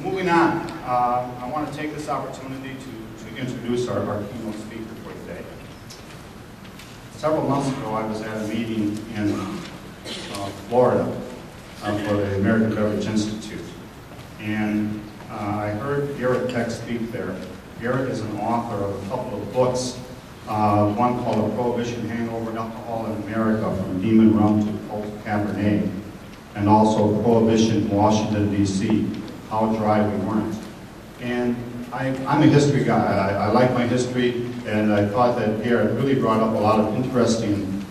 moving on, I want to take this opportunity to introduce our keynote speaker for today. Several months ago, I was at a meeting in Florida for the American Beverage Institute, and I heard Garrett Peck speak there. Garrett is an author of a couple of books, one called A Prohibition Hangover, Alcohol in America, from Demon Rum to Colt Cabernet, and also Prohibition, Washington, D.C., How Dry We Weren't. And I'm a history guy. I like my history, and I thought that Garrett really brought up a lot of interesting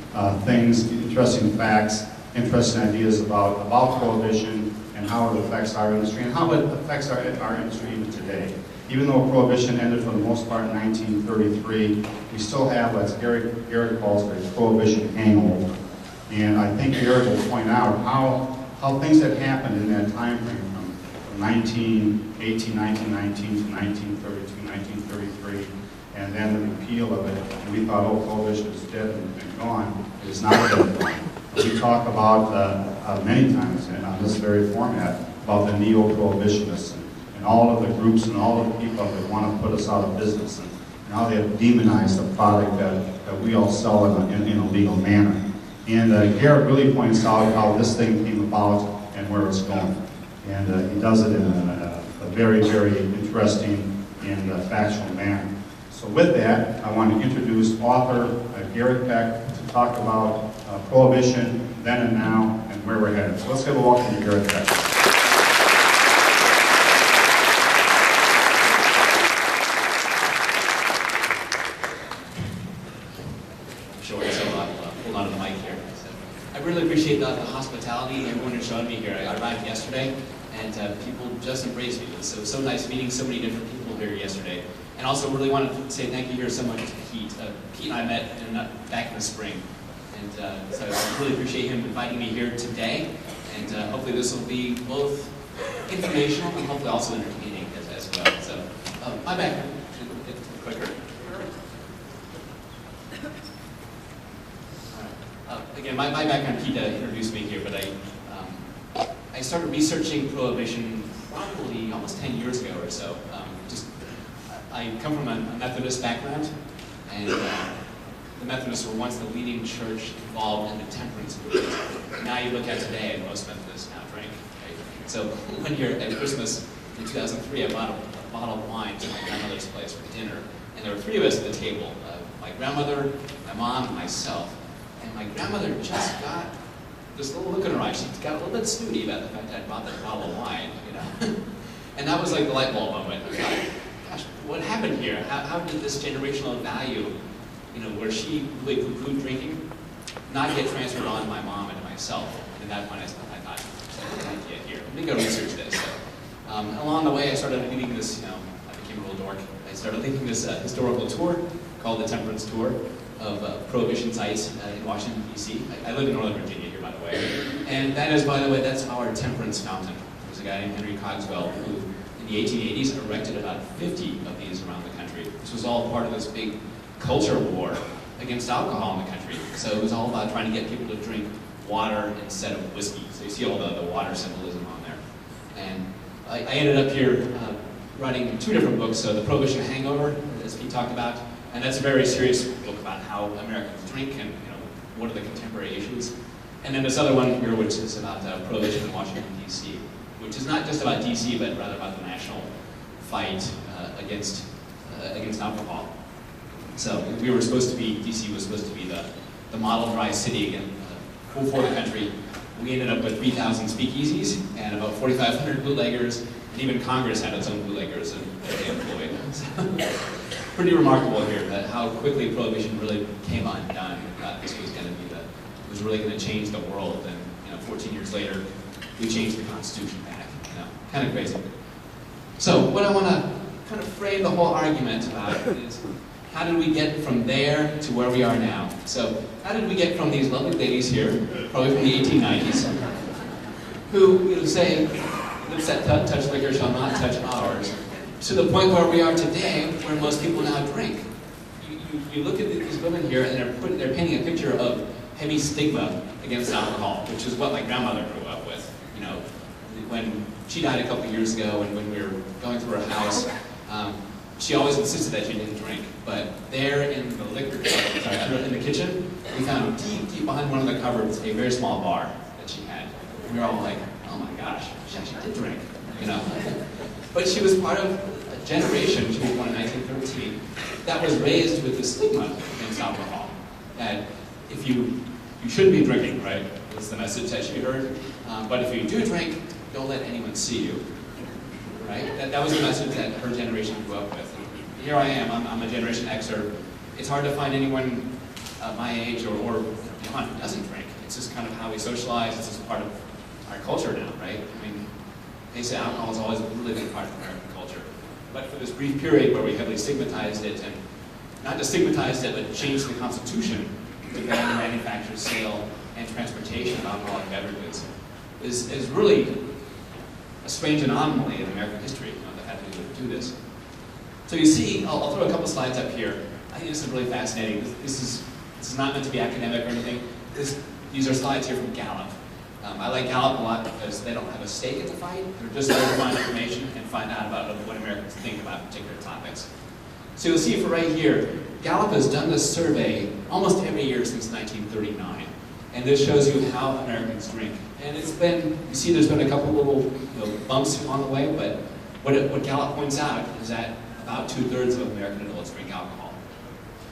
things, interesting facts, interesting ideas about Prohibition and how it affects our industry and how it affects our industry even today. Even though Prohibition ended for the most part in 1933, we still have what Garrett calls a Prohibition hangover. And I think Garrett will point out how things had happened in that time frame from 1919 to 1932, 1933, and then the repeal of it. And we thought, oh, Prohibition is dead and gone. It is not dead and gone. We talk about many times on this very format about the neo-prohibitionists and all of the groups and all of the people that want to put us out of business and how they have demonized the product that we all sell in a legal manner. And Garrett really points out how this thing came about and where it's going. And he does it in a very, very interesting and factual manner. So with that, I want to introduce author Garrett Peck to talk about Prohibition, then and now, and where we're headed. So let's give a welcome to Garrett Peck. Hold on to the mic here. So, I really appreciate the hospitality everyone who showed me here. I arrived yesterday, and people just embraced me. So it was so nice meeting so many different people here yesterday. And also really wanted to say thank you here so much to Pete. Pete and I met back in the spring. And so I really appreciate him inviting me here today. And hopefully this will be both informational and hopefully also entertaining as well. So my background, should get quicker. Again, my background, Pete introduced me here, but I started researching Prohibition probably almost 10 years ago or so. I come from a Methodist background, and the Methodists were once the leading church involved in the temperance movement. Now you look at today, and most Methodists now drink. Right? So one year at Christmas in 2003, I bought a bottle of wine to my grandmother's place for dinner, and there were three of us at the table: my grandmother, my mom, and myself. And my grandmother just got this little look in her eye. She got a little bit snooty about the fact that I bought that bottle of wine, you know. And that was like the light bulb moment. I thought, gosh, what happened here? How did this generational value, you know, where she really poo-pooed drinking, not get transferred on to my mom and to myself? And at that point, I thought, there's an idea here. Let me go research this. So, along the way, I started leading this, you know, I became a real dork. I started leading this historical tour called the Temperance Tour of Prohibition sites in Washington, D.C. I live in Northern Virginia here, by the way. And that is, by the way, that's our temperance fountain. There's a guy named Henry Cogswell who, in the 1880s, erected about 50 of these around the country. This was all part of this big culture war against alcohol in the country. So it was all about trying to get people to drink water instead of whiskey. So you see all the water symbolism on there. And I ended up here writing two different books. So The Prohibition Hangover, as Pete talked about, and that's a very serious book about how Americans drink and, you know, what are the contemporary issues. And then this other one here, which is about Prohibition in Washington, D.C., which is not just about D.C., but rather about the national fight against alcohol. So we were supposed to be, D.C. was supposed to be the model dry city again for the country. We ended up with 3,000 speakeasies and about 4,500 bootleggers, and even Congress had its own bootleggers and they employed. So, pretty remarkable here that how quickly Prohibition really came undone. This was going to be was really going to change the world, and, you know, 14 years later, we changed the Constitution back. You know, kind of crazy. So what I want to kind of frame the whole argument about is, how did we get from there to where we are now? So how did we get from these lovely ladies here, probably from the 1890s, who, you know, say, lips that touch liquor shall not touch ours, to the point where we are today, where most people now drink. You look at these women here, and they're painting a picture of heavy stigma against alcohol, which is what my grandmother grew up with. You know, when she died a couple years ago, and when we were going through her house, she always insisted that she didn't drink. But there in the in the kitchen, we found deep behind one of the cupboards a very small bar that she had. And we were all like, oh my gosh, she actually did drink, you know. But she was part of a generation, she was born in 1913, that was raised with the stigma against alcohol. That if you shouldn't be drinking, right? Was the message that she heard. But if you do drink, don't let anyone see you, right? That was the message that her generation grew up with. And here I am, I'm a Generation Xer. It's hard to find anyone my age or beyond who doesn't drink. It's just kind of how we socialize. It's just part of our culture now, right? I mean, they say alcohol has always been a really big part of American culture. But for this brief period where we heavily stigmatized it, and not just stigmatized it, but changed the Constitution to ban the manufacture, sale, and transportation of alcoholic beverages, is really a strange anomaly in American history, you know, that had to do this. So you see, I'll throw a couple slides up here. I think this is really fascinating. This is not meant to be academic or anything. These are slides here from Gallup. I like Gallup a lot because they don't have a stake in the fight. They're just there to find information and find out about what Americans think about particular topics. So you'll see for right here, Gallup has done this survey almost every year since 1939. And this shows you how Americans drink. And it's been, you see there's been a couple little bumps along the way, but what Gallup points out is that about 2/3 of American adults drink alcohol.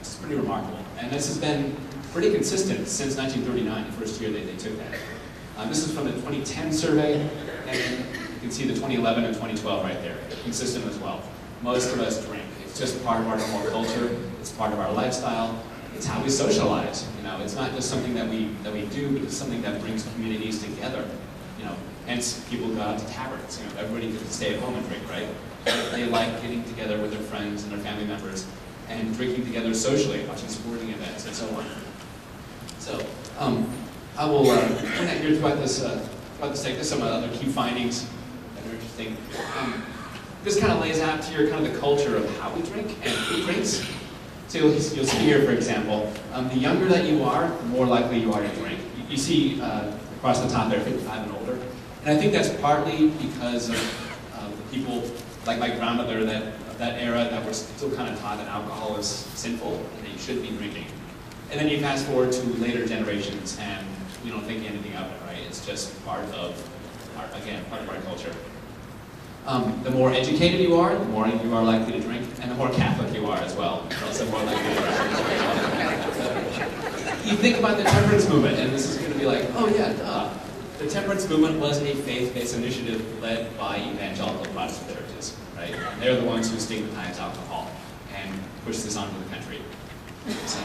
It's pretty remarkable. And this has been pretty consistent since 1939, the first year they took that. This is from the 2010 survey, and you can see the 2011 and 2012 right there, consistent as well. Most of us drink. It's just part of our normal culture. It's part of our lifestyle. It's how we socialize. You know, it's not just something that we do, but it's something that brings communities together. You know, hence people go out to taverns. You know, everybody can stay at home and drink, right? They like getting together with their friends and their family members and drinking together socially, watching sporting events and so on. So, I will point out here throughout this take. There's some other key findings that are interesting. This kind of lays out here kind of the culture of how we drink and who drinks. So you'll see here, for example, the younger that you are, the more likely you are to drink. You see across the top there, 55 and older. And I think that's partly because of the people like my grandmother of that era that were still kind of taught that alcohol is sinful and that you shouldn't be drinking. And then you fast forward to later generations and we don't think anything of it, right? It's just part of our culture. The more educated you are, the more you are likely to drink, and the more Catholic you are as well. You're also more likely to drink. You think about the temperance movement, and this is going to be like, oh yeah, duh. The temperance movement was a faith-based initiative led by evangelical Protestant churches, right? And they're the ones who stigmatize alcohol and push this onto the country. So,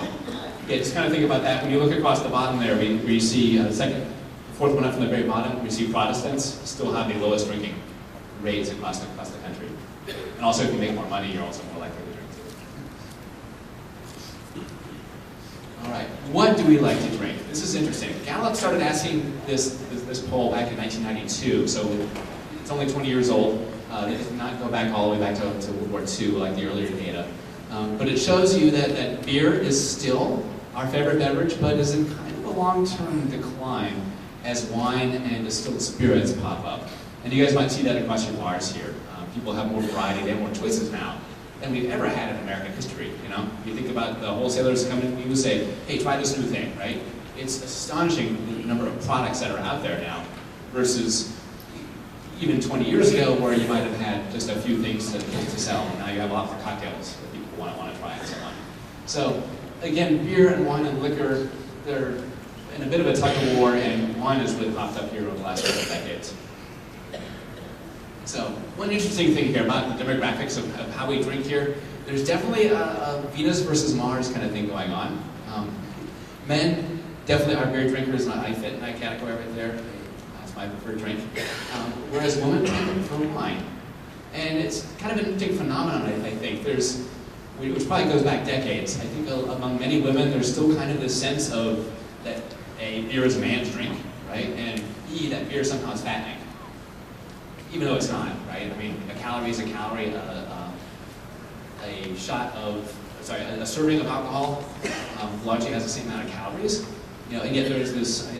yeah, just kind of think about that. When you look across the bottom there, where you see the fourth one up from the very bottom, we see Protestants still have the lowest drinking rates across the country. And also, if you make more money, you're also more likely to drink too. All right, what do we like to drink? This is interesting. Gallup started asking this poll back in 1992, so it's only 20 years old. It did not go back all the way back to World War II like the earlier data. But it shows you that beer is still our favorite beverage, but is in kind of a long-term decline as wine and distilled spirits pop up. And you guys might see that across your bars here. People have more variety, they have more choices now than we've ever had in American history. You know, you think about the wholesalers coming to you say, hey, try this new thing, right? It's astonishing the number of products that are out there now versus even 20 years ago where you might have had just a few things to sell. And now you have a lot more cocktails that people want to try and so on. So again, beer and wine and liquor, they're in a bit of a tug of war, and wine has really popped up here over the last couple of decades. So one interesting thing here about the demographics of how we drink here, there's definitely a Venus versus Mars kind of thing going on. Men definitely are beer drinkers, I fit in that category right there. That's my preferred drink. Whereas women tend to prefer wine. And it's kind of an interesting phenomenon, I think. Which probably goes back decades. I think among many women, there's still kind of this sense of that beer is a man's drink, right? And that beer somehow is fattening. Even though it's not, right? I mean, a calorie is a calorie. A serving of alcohol largely has the same amount of calories. You know, and yet there's this